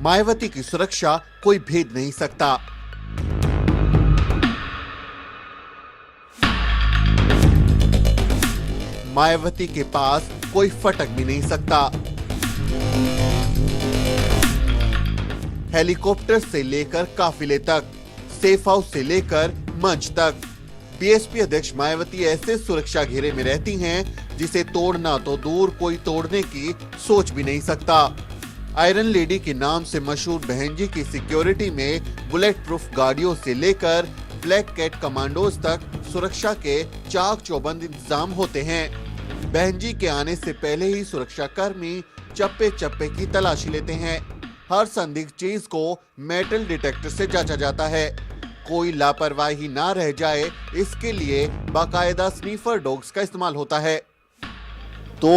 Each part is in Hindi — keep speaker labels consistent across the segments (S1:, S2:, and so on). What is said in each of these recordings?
S1: मायावती की सुरक्षा कोई भेद नहीं सकता। मायावती के पास कोई फटक भी नहीं सकता। हेलीकॉप्टर से लेकर काफिले तक, सेफ हाउस से लेकर मंच तक, बीएसपी अध्यक्ष मायावती ऐसे सुरक्षा घेरे में रहती हैं जिसे तोड़ना तो दूर कोई तोड़ने की सोच भी नहीं सकता। आयरन लेडी के नाम से मशहूर बहन जी की सिक्योरिटी में बुलेट प्रूफ गाड़ियों से लेकर ब्लैक कैट कमांडोज तक सुरक्षा के चाक चौबंद इंतजाम होते हैं। बहन जी के आने से पहले ही सुरक्षा कर्मी चप्पे चप्पे की तलाशी लेते हैं। हर संदिग्ध चीज को मेटल डिटेक्टर से जांचा जाता है। कोई लापरवाही ना रह जाए, इसके लिए बाकायदा स्नीफर डॉग्स का इस्तेमाल होता है। तो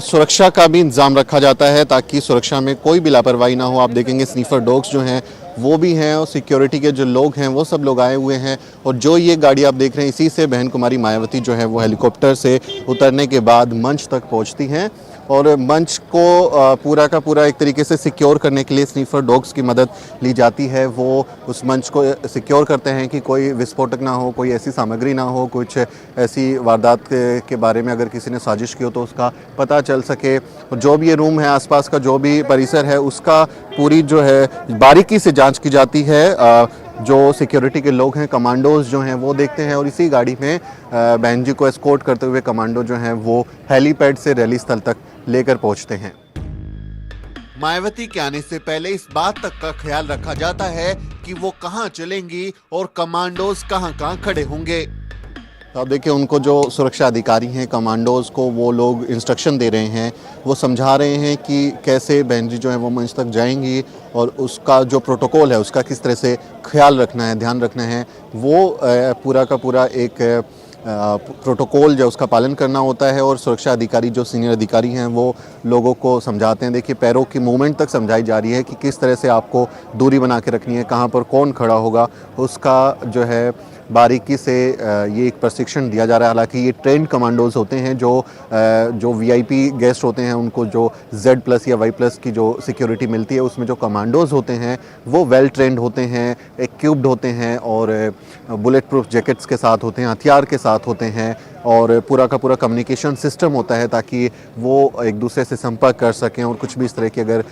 S1: सुरक्षा का भी इंतजाम रखा जाता है ताकि सुरक्षा में कोई भी लापरवाही ना हो। आप देखेंगे स्नीफर डॉग्स जो हैं वो भी हैं और सिक्योरिटी के जो लोग हैं वो सब लोग आए हुए हैं। और जो ये गाड़ी आप देख रहे हैं, इसी से बहन कुमारी मायावती जो है वो हेलीकॉप्टर से उतरने के बाद मंच तक पहुंचती हैं और मंच को पूरा का पूरा एक तरीके से सिक्योर करने के लिए स्नीफर डॉग्स की मदद ली जाती है। वो उस मंच को सिक्योर करते हैं कि कोई विस्फोटक ना हो, कोई ऐसी सामग्री ना हो, कुछ ऐसी वारदात के बारे में अगर किसी ने साजिश की हो तो उसका पता चल सके। और जो भी ये रूम है, आसपास का जो भी परिसर है, उसका पूरी जो है बारीकी से जांच की जाती है। जो सिक्योरिटी के लोग हैं, कमांडोज जो हैं वो देखते हैं और इसी गाड़ी में बहन जी को एस्कॉर्ट करते हुए कमांडो जो हैं वो हेलीपैड से रैली स्थल तक लेकर पहुंचते हैं। मायावती के आने से पहले इस बात तक का ख्याल रखा जाता है कि वो कहां चलेंगी और कमांडोज कहां खड़े होंगे। तो आप देखिए, उनको जो सुरक्षा अधिकारी हैं कमांडोज को वो लोग इंस्ट्रक्शन दे रहे हैं, वो समझा रहे हैं कि कैसे बहन जी जो है वो मंच तक जाएंगी और उसका जो प्रोटोकॉल है उसका किस तरह से ख्याल रखना है, ध्यान रखना है। वो पूरा का पूरा एक प्रोटोकॉल जो उसका पालन करना होता है और सुरक्षा अधिकारी जो सीनियर अधिकारी हैं वो लोगों को समझाते हैं। देखिए, पैरों की मूवमेंट तक समझाई जा रही है कि किस तरह से आपको दूरी बना के रखनी है, कहाँ पर कौन खड़ा होगा, उसका जो है बारीकी से ये एक प्रशिक्षण दिया जा रहा है। हालांकि ये ट्रेंड कमांडोज होते हैं जो वीआईपी गेस्ट होते हैं, उनको जो Z+ या Y+ की जो सिक्योरिटी मिलती है उसमें जो कमांडोज होते हैं वो वेल ट्रेंड होते हैं, इक्विप्ड होते हैं और बुलेट प्रूफ जैकेट्स के साथ होते हैं, हथियार के साथ होते हैं और पूरा का पूरा कम्युनिकेशन सिस्टम होता है ताकि वो एक दूसरे से संपर्क कर सकें और कुछ भी इस तरह की अगर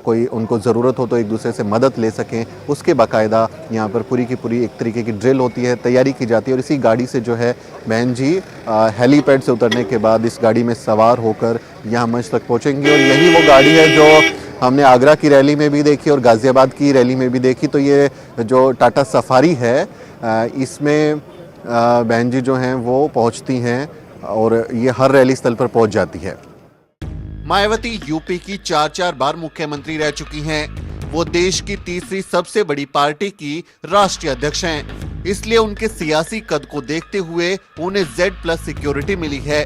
S1: कोई उनको ज़रूरत हो तो एक दूसरे से मदद ले सकें। उसके बाकायदा यहाँ पर पूरी की पूरी एक तरीके की ड्रिल होती है, तैयारी की जाती है। और इसी गाड़ी से जो है बहन जी हेलीपैड से उतरने के बाद इस गाड़ी में सवार होकर यहाँ मंच तक पहुँचेंगी। और यही वो गाड़ी है जो हमने आगरा की रैली में भी देखी और गाज़ियाबाद की रैली में भी देखी। तो ये जो टाटा सफारी है इसमें बहन जी जो हैं वो पहुंचती हैं और ये हर रैली स्थल पर पहुंच जाती है। मायावती यूपी की 4 बार मुख्यमंत्री रह चुकी हैं। वो देश की तीसरी सबसे बड़ी पार्टी की राष्ट्रीय अध्यक्ष हैं। इसलिए उनके सियासी कद को देखते हुए उन्हें Z+ सिक्योरिटी मिली है।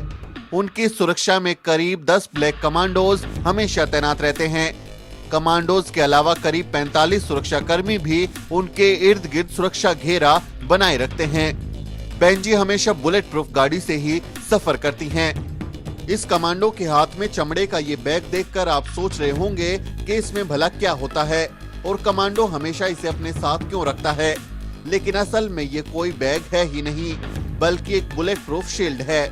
S1: उनकी सुरक्षा में करीब 10 ब्लैक कमांडोज हमेशा तैनात रहते हैं। कमांडोज के अलावा करीब 45 सुरक्षा कर्मी भी उनके इर्द गिर्द सुरक्षा घेरा बनाए रखते हैं। बहन जी हमेशा बुलेट प्रूफ गाड़ी से ही सफर करती हैं। इस कमांडो के हाथ में चमड़े का ये बैग देखकर आप सोच रहे होंगे कि इसमें भला क्या होता है और कमांडो हमेशा इसे अपने साथ क्यों रखता है। लेकिन असल में ये कोई बैग है ही नहीं, बल्कि एक बुलेट प्रूफ शील्ड है।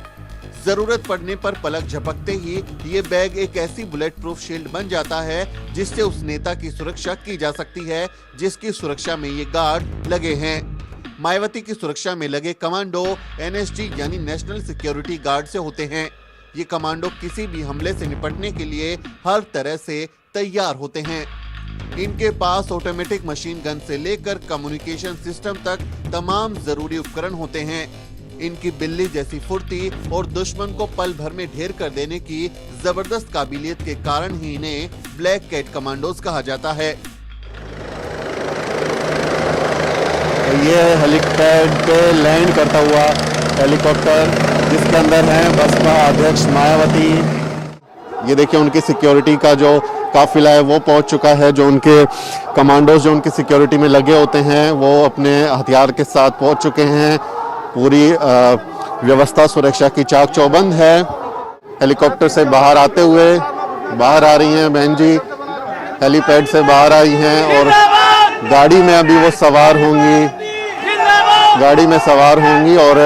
S1: जरूरत पड़ने पर पलक झपकते ही ये बैग एक ऐसी बुलेट प्रूफ शील्ड बन जाता है जिससे उस नेता की सुरक्षा की जा सकती है जिसकी सुरक्षा में ये गार्ड लगे हैं। मायावती की सुरक्षा में लगे कमांडो NSG यानी नेशनल सिक्योरिटी गार्ड से होते हैं। ये कमांडो किसी भी हमले से निपटने के लिए हर तरह से तैयार होते हैं। इनके पास ऑटोमेटिक मशीन गन से लेकर कम्युनिकेशन सिस्टम तक तमाम जरूरी उपकरण होते हैं। इनकी बिल्ली जैसी फुर्ती और दुश्मन को पल भर में ढेर कर देने की जबरदस्त काबिलियत के कारण ही इन्हें ब्लैक कैट कमांडोज कहा जाता है।
S2: ये हेलीपैड पे लैंड करता हुआ हेलीकॉप्टर जिसके अंदर है बसपा अध्यक्ष मायावती।
S1: ये देखिए, उनकी सिक्योरिटी का जो काफिला है वो पहुंच चुका है। जो उनके कमांडोज जो उनकी सिक्योरिटी में लगे होते हैं वो अपने हथियार के साथ पहुंच चुके हैं। पूरी व्यवस्था सुरक्षा की चाक चौबंद है। हेलीकॉप्टर से बाहर आते हुए बाहर आ रही हैं बहन जी
S2: हेलीपैड से बाहर आई हैं और गाड़ी में अभी वो सवार होंगी और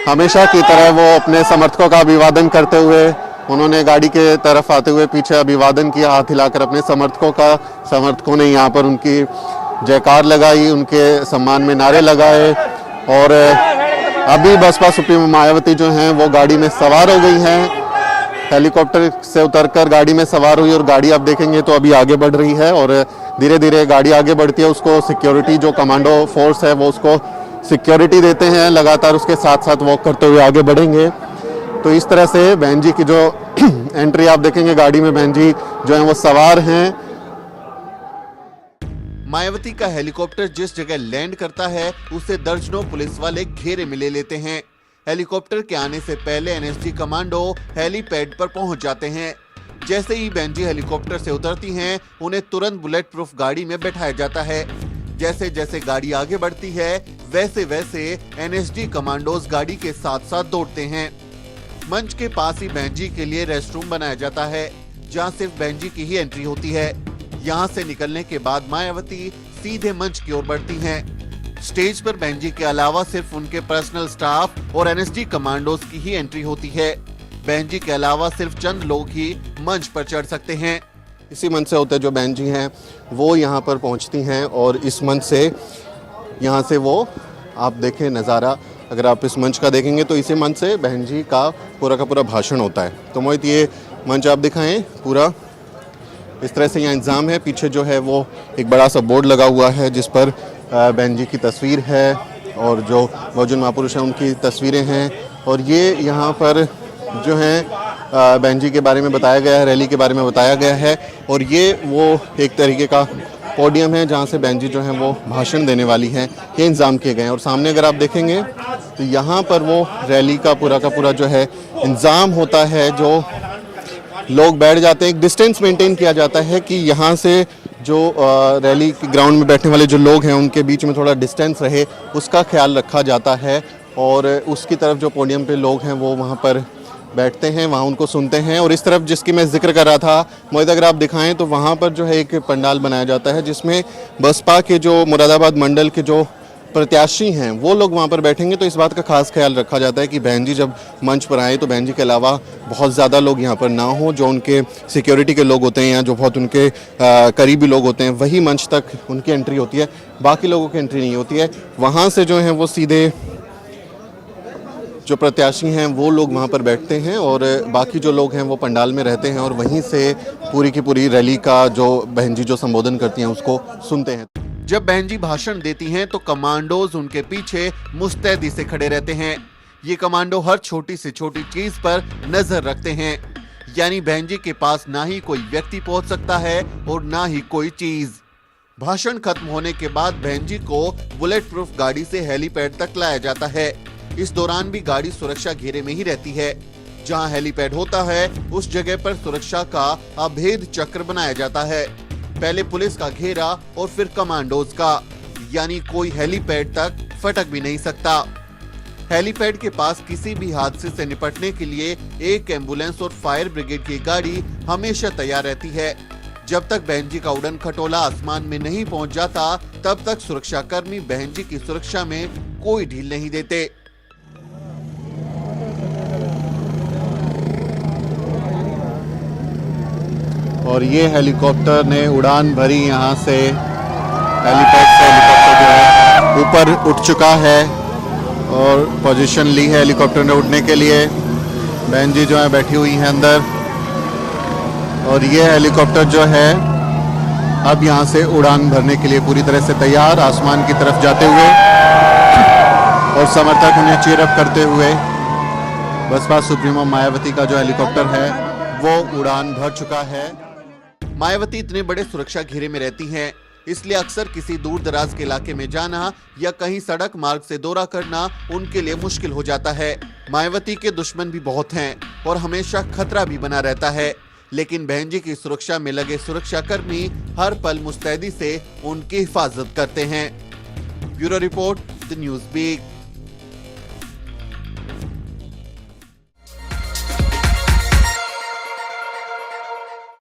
S2: हमेशा की तरह वो अपने समर्थकों का अभिवादन करते हुए उन्होंने गाड़ी के तरफ आते हुए पीछे अभिवादन किया, हाथ हिलाकर अपने समर्थकों ने यहाँ पर उनकी जयकार लगाई, उनके सम्मान में नारे लगाए। और अभी बसपा सुप्रीमो मायावती जो हैं वो गाड़ी में सवार हो गई हैं, हेलीकॉप्टर से उतरकर गाड़ी में सवार हुई और गाड़ी आप देखेंगे तो अभी आगे बढ़ रही है और धीरे धीरे गाड़ी आगे बढ़ती है। उसको सिक्योरिटी जो कमांडो फोर्स है वो उसको सिक्योरिटी देते हैं, लगातार उसके साथ साथ वॉक करते हुए आगे बढ़ेंगे। तो इस तरह से बहन जी की जो एंट्री आप देखेंगे, गाड़ी में बहन जी जो है वो सवार हैं।
S1: मायावती का हेलीकॉप्टर जिस जगह लैंड करता है उसे दर्जनों पुलिस वाले घेरे में ले लेते हैं। हेलीकॉप्टर के आने से पहले एनएसजी कमांडो हेलीपैड पर पहुंच जाते हैं। जैसे ही बहन जी हेलीकॉप्टर से उतरती हैं, उन्हें तुरंत बुलेट प्रूफ गाड़ी में बैठाया जाता है। जैसे जैसे गाड़ी आगे बढ़ती है वैसे वैसे एनएसजी कमांडोज गाड़ी के साथ साथ दौड़ते हैं। मंच के पास ही बहन जी के लिए रेस्ट रूम बनाया जाता है, जहां सिर्फ बहन जी की ही एंट्री होती है। यहां से निकलने के बाद मायावती सीधे मंच की ओर बढ़ती हैं। स्टेज पर बहन जी के अलावा सिर्फ उनके पर्सनल स्टाफ और एनएसजी कमांडोज की ही एंट्री होती है। बहन जी के अलावा सिर्फ चंद लोग ही मंच पर चढ़ सकते हैं।
S2: इसी मंच से होते जो बहन जी हैं वो यहाँ पर पहुँचती हैं और इस मंच से यहाँ से वो आप देखें नज़ारा, अगर आप इस मंच का देखेंगे तो इसी मंच से बहन जी का पूरा भाषण होता है। तो मोहित ये मंच आप दिखाएं, पूरा इस तरह से यहाँ इंतज़ाम है। पीछे जो है वो एक बड़ा सा बोर्ड लगा हुआ है जिस पर बहन जी की तस्वीर है और जो बहुजन महापुरुष हैं उनकी तस्वीरें हैं। और ये यहाँ पर जो है बहन जी के बारे में बताया गया है, रैली के बारे में बताया गया है। और ये वो एक तरीके का पोडियम है जहाँ से बहन जी जो हैं वो भाषण देने वाली हैं, ये इंतज़ाम किए गए हैं। और सामने अगर आप देखेंगे तो यहाँ पर वो रैली का पूरा जो है इंतज़ाम होता है, जो लोग बैठ जाते हैं। एक डिस्टेंस मेंटेन किया जाता है कि यहाँ से जो रैली के ग्राउंड में बैठने वाले जो लोग हैं उनके बीच में थोड़ा डिस्टेंस रहे, उसका ख्याल रखा जाता है। और उसकी तरफ जो पोडियम पे लोग हैं वो वहाँ पर बैठते हैं, वहाँ उनको सुनते हैं। और इस तरफ जिसकी मैं जिक्र कर रहा था, मोहित अगर आप दिखाएं तो वहाँ पर जो है एक पंडाल बनाया जाता है जिसमें बसपा के जो मुरादाबाद मंडल के जो प्रत्याशी हैं वो लोग वहाँ पर बैठेंगे। तो इस बात का खास ख्याल रखा जाता है कि बहन जी जब मंच पर आए तो बहन जी के अलावा बहुत ज़्यादा लोग यहाँ पर ना हो। जो उनके सिक्योरिटी के लोग होते हैं या जो बहुत उनके करीबी लोग होते हैं वही मंच तक उनकी एंट्री होती है, बाकी लोगों की एंट्री नहीं होती है। वहाँ से जो है वो सीधे जो प्रत्याशी हैं वो लोग वहाँ पर बैठते हैं और बाकी जो लोग हैं वो पंडाल में रहते हैं और वहीं से पूरी की पूरी रैली का जो बहन जी जो संबोधन करती हैं उसको सुनते हैं।
S1: जब बहन जी भाषण देती हैं तो कमांडोज उनके पीछे मुस्तैदी से खड़े रहते हैं। ये कमांडो हर छोटी से छोटी चीज पर नजर रखते हैं, यानी बहन जी के पास ना ही कोई व्यक्ति पहुंच सकता है और ना ही कोई चीज। भाषण खत्म होने के बाद बहन जी को बुलेट प्रूफ गाड़ी से हेलीपैड तक लाया जाता है। इस दौरान भी गाड़ी सुरक्षा घेरे में ही रहती है। जहां हेलीपैड होता है उस जगह पर सुरक्षा का अभेद चक्र बनाया जाता है। पहले पुलिस का घेरा और फिर कमांडोज का, यानी कोई हेलीपैड तक फटक भी नहीं सकता। हेलीपैड के पास किसी भी हादसे से निपटने के लिए एक एम्बुलेंस और फायर ब्रिगेड की गाड़ी हमेशा तैयार रहती है। जब तक बहन जी का उड़न खटोला आसमान में नहीं पहुंच जाता तब तक सुरक्षाकर्मी बहन जी की सुरक्षा में कोई ढील नहीं देते।
S2: और ये हेलीकॉप्टर ने उड़ान भरी, यहाँ से हेलीपैड से हेलीकॉप्टर जो है ऊपर उठ चुका है और पोजीशन ली है हेलीकॉप्टर ने उड़ने के लिए। बहन जी जो है बैठी हुई हैं अंदर और ये हेलीकॉप्टर जो है अब यहाँ से उड़ान भरने के लिए पूरी तरह से तैयार, आसमान की तरफ जाते हुए और समर्थक उन्हें चीयर अप करते हुए। बसपा सुप्रीमो मायावती का जो हेलीकॉप्टर है वो उड़ान भर चुका है।
S1: मायावती इतने बड़े सुरक्षा घेरे में रहती हैं, इसलिए अक्सर किसी दूर दराज के इलाके में जाना या कहीं सड़क मार्ग से दौरा करना उनके लिए मुश्किल हो जाता है। मायावती के दुश्मन भी बहुत हैं और हमेशा खतरा भी बना रहता है, लेकिन बहन जी की सुरक्षा में लगे सुरक्षाकर्मी हर पल मुस्तैदी से उनकी हिफाजत करते हैं। Bureau report, the News beat.